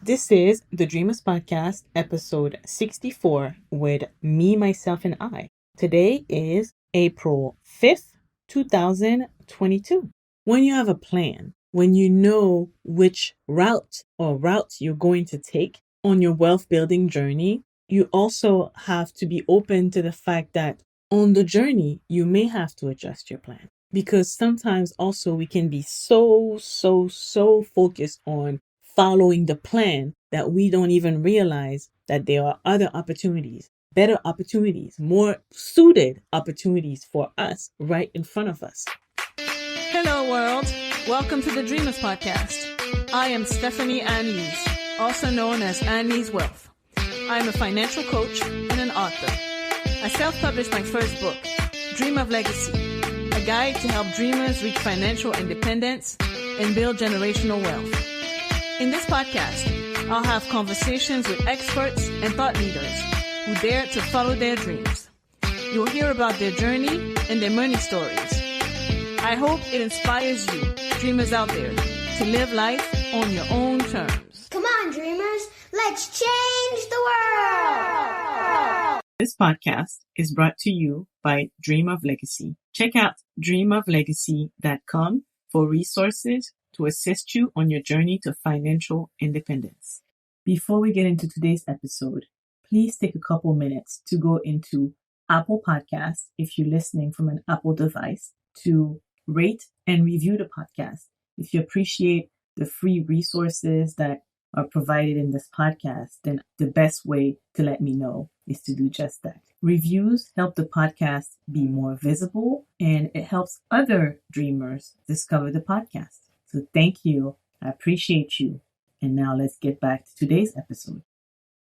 This is the Dreamers Podcast, episode 64, with me, myself, and I. Today is April 5th, 2022. When you have a plan, when you know which route or routes you're going to take on your wealth building journey, you also have to be open to the fact that on the journey, you may have to adjust your plan. Because sometimes also we can be so focused on following the plan that we don't even realize that there are other opportunities, better opportunities, more suited opportunities for us right in front of us. Hello, world. Welcome to the Dreamers Podcast. I am Stephanie Anne-Lyse, also known as Anne-Lyse Wealth. I am a financial coach and an author. I self-published my first book, Dream of Legacy, a guide to help dreamers reach financial independence and build generational wealth. In this podcast, I'll have conversations with experts and thought leaders who dare to follow their dreams. You'll hear about their journey and their money stories. I hope it inspires you, dreamers out there, to live life on your own terms. Come on, dreamers, let's change the world! This podcast is brought to you by Dream of Legacy. Check out dreamoflegacy.com for resources to assist you on your journey to financial independence. Before we get into today's episode, please take a couple minutes to go into Apple Podcasts if you're listening from an Apple device to rate and review the podcast. If you appreciate the free resources that are provided in this podcast, then the best way to let me know is to do just that. Reviews help the podcast be more visible, and it helps other dreamers discover the podcast. So thank you. I appreciate you. And now let's get back to today's episode.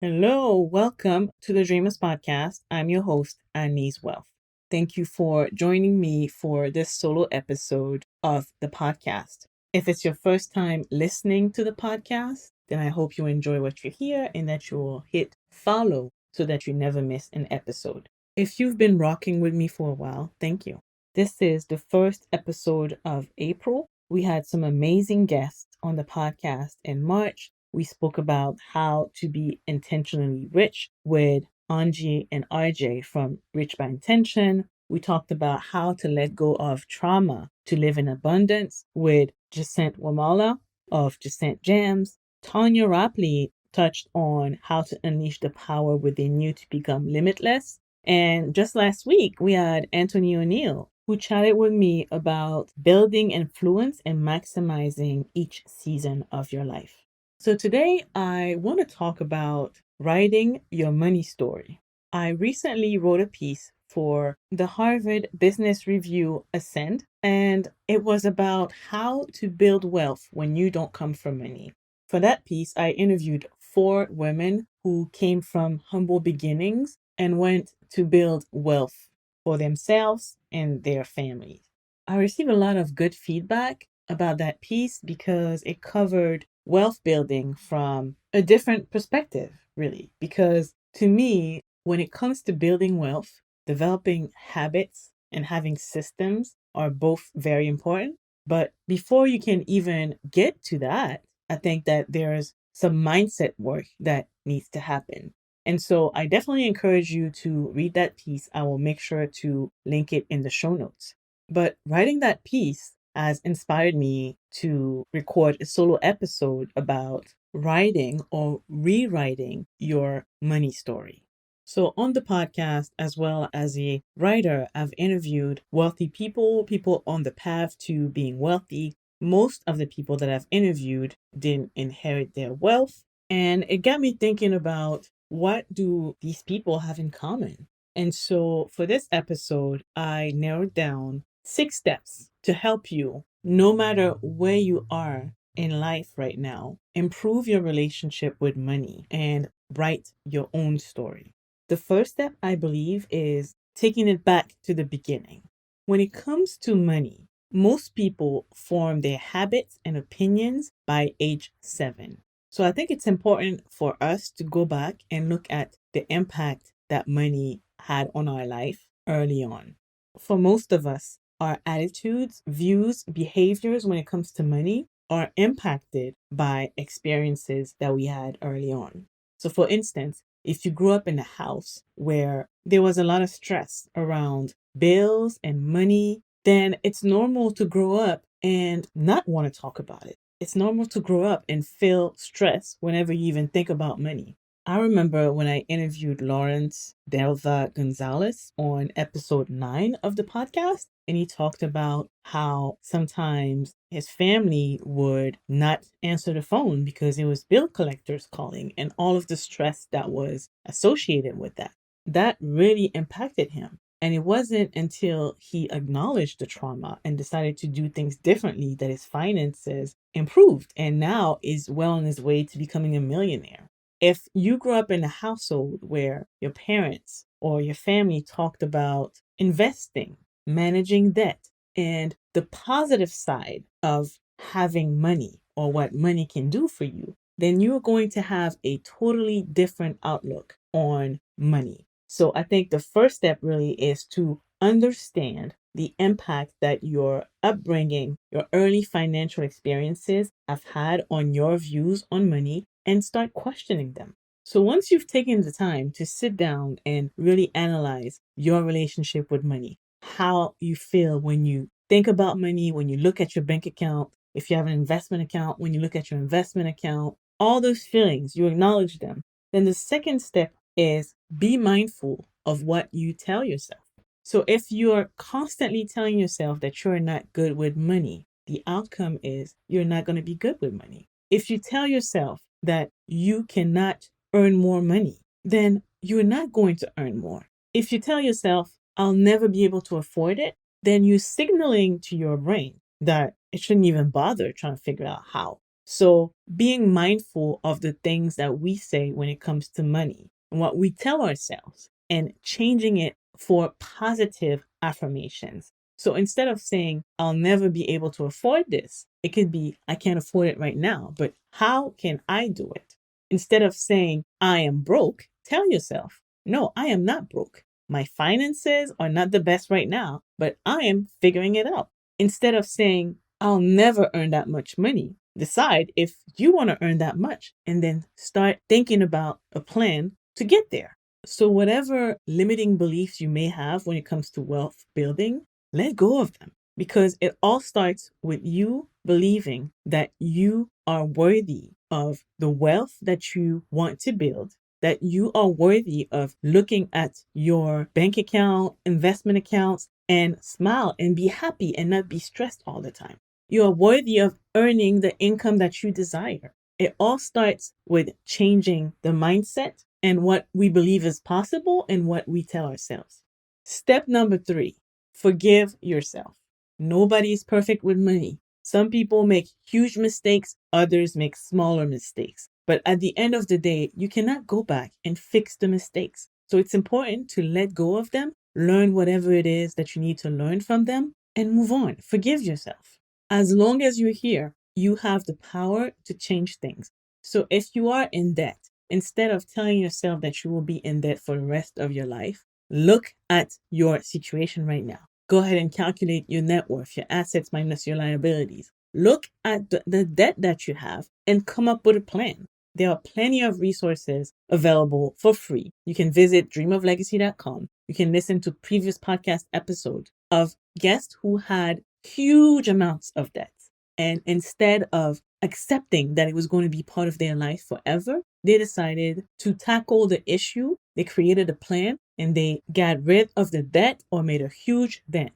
Hello, welcome to the Dreamers Podcast. I'm your host, Anne-Lyse Wealth. Thank you for joining me for this solo episode of the podcast. If it's your first time listening to the podcast, then I hope you enjoy what you hear and that you'll hit follow so that you never miss an episode. If you've been rocking with me for a while, thank you. This is the first episode of April. We had some amazing guests on the podcast in March. We spoke about how to be intentionally rich with Angie and RJ from Rich by Intention. We talked about how to let go of trauma to live in abundance with Jacente Wamala of Jacente Jams. Tanya Rapley touched on how to unleash the power within you to become limitless. And just last week, we had Anthony O'Neill, who chatted with me about building influence and maximizing each season of your life. So today I want to talk about writing your money story. I recently wrote a piece for the Harvard Business Review Ascend, and it was about how to build wealth when you don't come from money. For that piece, I interviewed 4 women who came from humble beginnings and went to build wealth for themselves and their families. I received a lot of good feedback about that piece because it covered wealth building from a different perspective, really. Because to me, when it comes to building wealth, developing habits and having systems are both very important. But before you can even get to that, I think that there's some mindset work that needs to happen. And so I definitely encourage you to read that piece. I will make sure to link it in the show notes. But writing that piece has inspired me to record a solo episode about writing or rewriting your money story. So on the podcast, as well as a writer, I've interviewed wealthy people, people on the path to being wealthy. Most of the people that I've interviewed didn't inherit their wealth. And it got me thinking about, what do these people have in common? And so for this episode, I narrowed down 6 steps to help you, no matter where you are in life right now, improve your relationship with money and write your own story. The first step, I believe, is taking it back to the beginning. When it comes to money, most people form their habits and opinions by age 7. So I think it's important for us to go back and look at the impact that money had on our life early on. For most of us, our attitudes, views, behaviors when it comes to money are impacted by experiences that we had early on. So, for instance, if you grew up in a house where there was a lot of stress around bills and money, then it's normal to grow up and not want to talk about it. It's normal to grow up and feel stress whenever you even think about money. I remember when I interviewed Lawrence Delva Gonzalez on episode 9 of the podcast, and he talked about how sometimes his family would not answer the phone because it was bill collectors calling and all of the stress that was associated with that. That really impacted him. And it wasn't until he acknowledged the trauma and decided to do things differently that his finances improved and now is well on his way to becoming a millionaire. If you grew up in a household where your parents or your family talked about investing, managing debt, and the positive side of having money or what money can do for you, then you're going to have a totally different outlook on money. So I think the first step really is to understand the impact that your upbringing, your early financial experiences have had on your views on money and start questioning them. So once you've taken the time to sit down and really analyze your relationship with money, how you feel when you think about money, when you look at your bank account, if you have an investment account, when you look at your investment account, all those feelings, you acknowledge them. Then the second step is be mindful of what you tell yourself. So if you're constantly telling yourself that you're not good with money, the outcome is you're not going to be good with money. If you tell yourself that you cannot earn more money, then you're not going to earn more. If you tell yourself, I'll never be able to afford it, then you're signaling to your brain that it shouldn't even bother trying to figure out how. So being mindful of the things that we say when it comes to money and what we tell ourselves and changing it for positive affirmations. So instead of saying, I'll never be able to afford this, it could be, I can't afford it right now, but how can I do it? Instead of saying, I am broke, tell yourself, no, I am not broke. My finances are not the best right now, but I am figuring it out. Instead of saying, I'll never earn that much money, decide if you want to earn that much and then start thinking about a plan to get there. So whatever limiting beliefs you may have when it comes to wealth building, let go of them because it all starts with you believing that you are worthy of the wealth that you want to build, that you are worthy of looking at your bank account, investment accounts, and smile and be happy and not be stressed all the time. You are worthy of earning the income that you desire. It all starts with changing the mindset and what we believe is possible and what we tell ourselves. Step number 3, forgive yourself. Nobody is perfect with money. Some people make huge mistakes, others make smaller mistakes. But at the end of the day, you cannot go back and fix the mistakes. So it's important to let go of them, learn whatever it is that you need to learn from them, and move on. Forgive yourself. As long as you're here, you have the power to change things. So if you are in debt, instead of telling yourself that you will be in debt for the rest of your life, look at your situation right now. Go ahead and calculate your net worth, your assets minus your liabilities. Look at the debt that you have and come up with a plan. There are plenty of resources available for free. You can visit dreamoflegacy.com. You can listen to previous podcast episodes of guests who had huge amounts of debt. And instead of accepting that it was going to be part of their life forever, they decided to tackle the issue. They created a plan and they got rid of the debt or made a huge dent.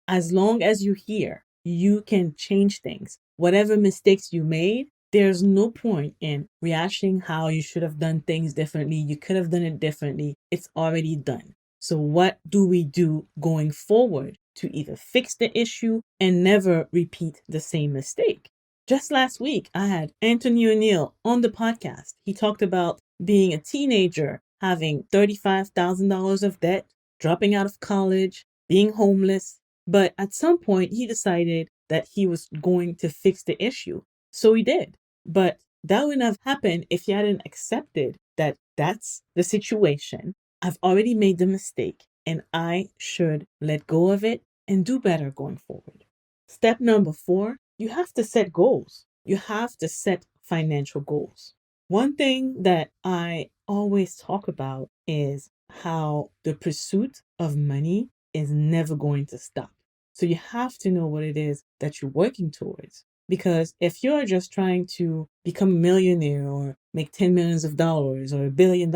As long as you're here, you can change things. Whatever mistakes you made, there's no point in rehashing how you should have done things differently. You could have done it differently. It's already done. So what do we do going forward to either fix the issue and never repeat the same mistake? Just last week, I had Anthony O'Neill on the podcast. He talked about being a teenager, having $35,000 of debt, dropping out of college, being homeless. But at some point, he decided that he was going to fix the issue. So he did. But that wouldn't have happened if he hadn't accepted that that's the situation. I've already made the mistake and I should let go of it and do better going forward. Step number 4, you have to set goals. you have to set financial goals. One thing that I always talk about is how the pursuit of money is never going to stop. So you have to know what it is that you're working towards. Because if you're just trying to become a millionaire or make 10 millions of dollars or $1 billion,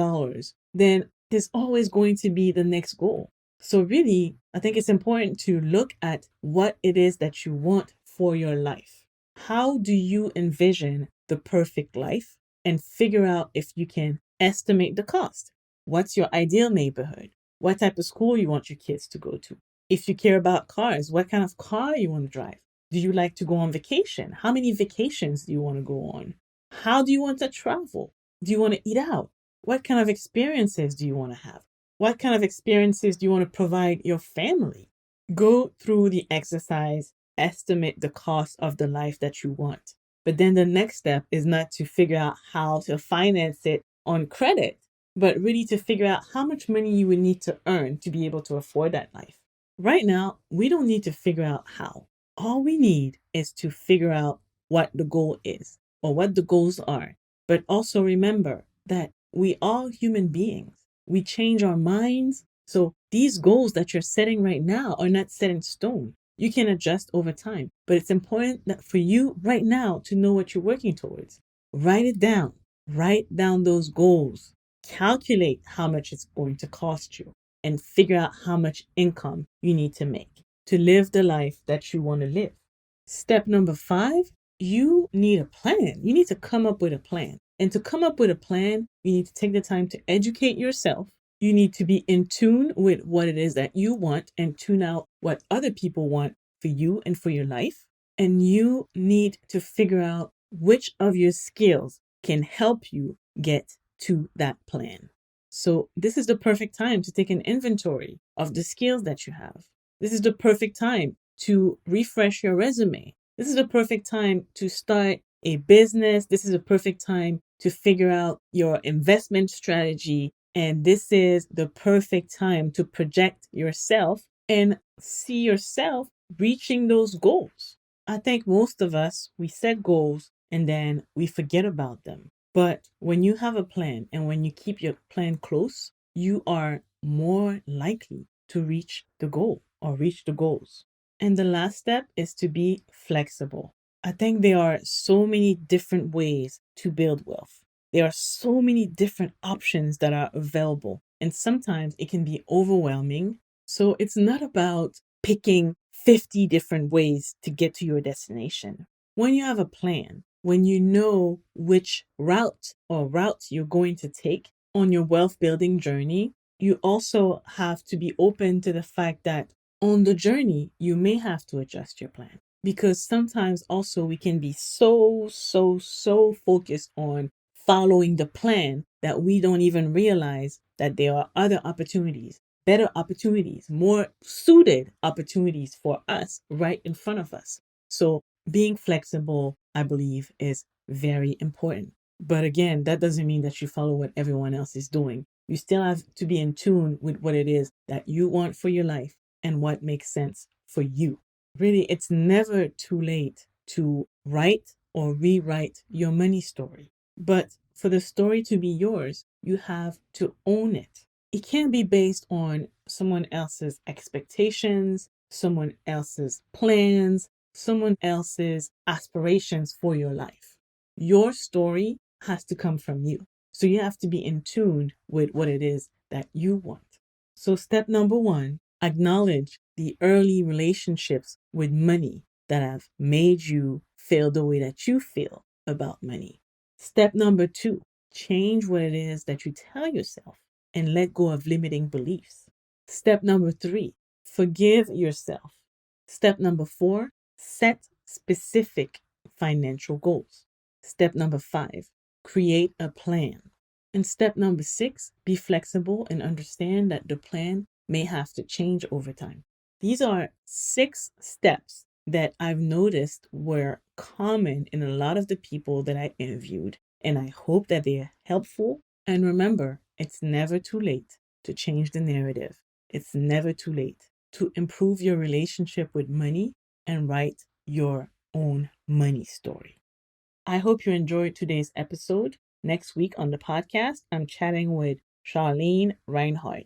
then there's always going to be the next goal. So really, I think it's important to look at what it is that you want for your life. How do you envision the perfect life and figure out if you can estimate the cost? What's your ideal neighborhood? What type of school you want your kids to go to? If you care about cars, what kind of car you want to drive? Do you like to go on vacation? How many vacations do you want to go on? How do you want to travel? Do you want to eat out? What kind of experiences do you want to have? What kind of experiences do you want to provide your family? Go through the exercise, estimate the cost of the life that you want. But then the next step is not to figure out how to finance it on credit, but really to figure out how much money you would need to earn to be able to afford that life. Right now, we don't need to figure out how. All we need is to figure out what the goal is or what the goals are. But also remember that we are human beings. We change our minds. So these goals that you're setting right now are not set in stone. You can adjust over time. But it's important that for you right now to know what you're working towards. Write it down. Write down those goals. Calculate how much it's going to cost you and figure out how much income you need to make to live the life that you want to live. Step number 5, you need a plan. You need to come up with a plan. And to come up with a plan, you need to take the time to educate yourself. You need to be in tune with what it is that you want and tune out what other people want for you and for your life. And you need to figure out which of your skills can help you get to that plan. So this is the perfect time to take an inventory of the skills that you have. This is the perfect time to refresh your resume. This is the perfect time to start a business. This is the perfect time to figure out your investment strategy. And this is the perfect time to project yourself and see yourself reaching those goals. I think most of us, we set goals and then we forget about them. But when you have a plan and when you keep your plan close, you are more likely to reach the goal or reach the goals. And the last step is to be flexible. I think there are so many different ways to build wealth. There are so many different options that are available, and sometimes it can be overwhelming. So it's not about picking 50 different ways to get to your destination. When you have a plan, when you know which route or routes you're going to take on your wealth building journey, you also have to be open to the fact that on the journey, you may have to adjust your plan. Because sometimes also we can be so focused on following the plan that we don't even realize that there are other opportunities, better opportunities, more suited opportunities for us right in front of us. So being flexible, I believe, is very important. But again, that doesn't mean that you follow what everyone else is doing. You still have to be in tune with what it is that you want for your life and what makes sense for you. Really, it's never too late to write or rewrite your money story. But for the story to be yours, you have to own it. It can't be based on someone else's expectations, someone else's plans, someone else's aspirations for your life. Your story has to come from you. So you have to be in tune with what it is that you want. So step number 1, acknowledge the early relationships with money that have made you feel the way that you feel about money. Step number 2, change what it is that you tell yourself and let go of limiting beliefs. Step number 3, forgive yourself. Step number 4, set specific financial goals. Step number 5, create a plan. And step number 6, be flexible and understand that the plan may have to change over time. These are 6 steps that I've noticed were common in a lot of the people that I interviewed, and I hope that they are helpful. And remember, it's never too late to change the narrative. It's never too late to improve your relationship with money and write your own money story. I hope you enjoyed today's episode. Next week on the podcast, I'm chatting with Charlene Reinhardt.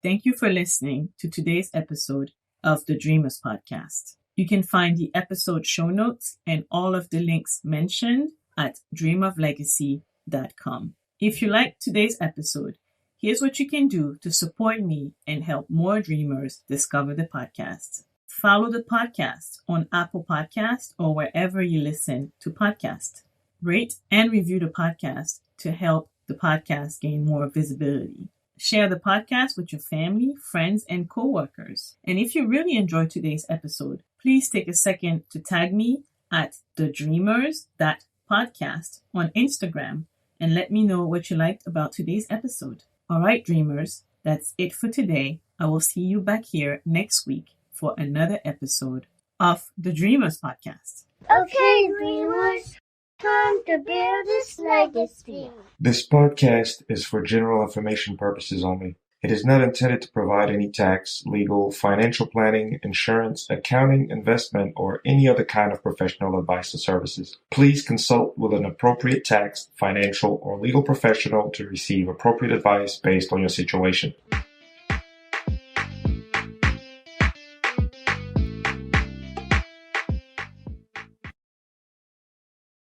Thank you for listening to today's episode of the Dreamers Podcast. You can find the episode show notes and all of the links mentioned at dreamoflegacy.com. If you liked today's episode, here's what you can do to support me and help more dreamers discover the podcast. Follow the podcast on Apple Podcasts or wherever you listen to podcasts. Rate and review the podcast to help the podcast gain more visibility. Share the podcast with your family, friends, and coworkers. And if you really enjoyed today's episode, please take a second to tag me at thedreamers.podcast on Instagram and let me know what you liked about today's episode. All right, dreamers, that's it for today. I will see you back here next week for another episode of the Dreamers Podcast. Okay, dreamers, time to build this legacy. This podcast is for general information purposes only. It is not intended to provide any tax, legal, financial planning, insurance, accounting, investment, or any other kind of professional advice or services. Please consult with an appropriate tax, financial, or legal professional to receive appropriate advice based on your situation.